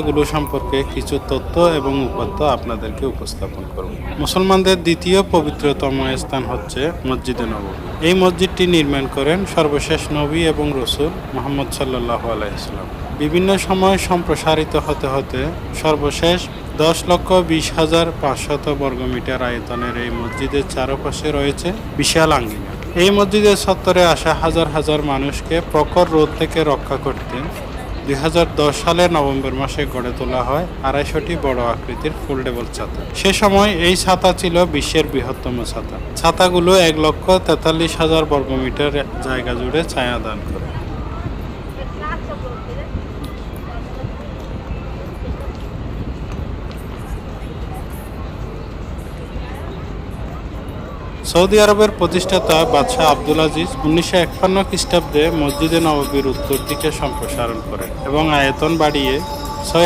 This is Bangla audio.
গুলো সম্পর্কে কিছু তথ্য এবং উপাত্ত আপনাদেরকে উপস্থাপন করব। মুসলমানদের দ্বিতীয় পবিত্রতম স্থান হচ্ছে মসজিদে নববী। এই মসজিদটি নির্মাণ করেন সর্বশেষ নবী এবং রসুল মুহাম্মদ সাল্লাল্লাহু আলাইহি ওয়াসাল্লাম। বিভিন্ন সময় সম্প্রসারিত হতে হতে সর্বশেষ 10,20,500 বর্গমিটার আয়তনের এই মসজিদের চারপাশে রয়েছে বিশাল আঙ্গিনা। এই মসজিদের চত্বরে আসা হাজার হাজার মানুষকে প্রখর রোদ থেকে রক্ষা করতে 2010 সালের নভেম্বর মাসে গড়ে তোলা হয় 250টি বড় আকৃতির ফোল্ডেবল ছাতা। সে সময় এই ছাতা ছিল বিশ্বের বৃহত্তম ছাতা। ছাতাগুলো 1,43,000 বর্গমিটার জায়গা জুড়ে ছায়া দান করে। সৌদি আরবের প্রতিষ্ঠাতা বাদশাহ আব্দুল আজিজ 1951 খ্রিস্টাব্দে মসজিদে নববীর উত্তর দিকে সম্প্রসারণ করেন এবং আয়তন বাড়িয়ে 6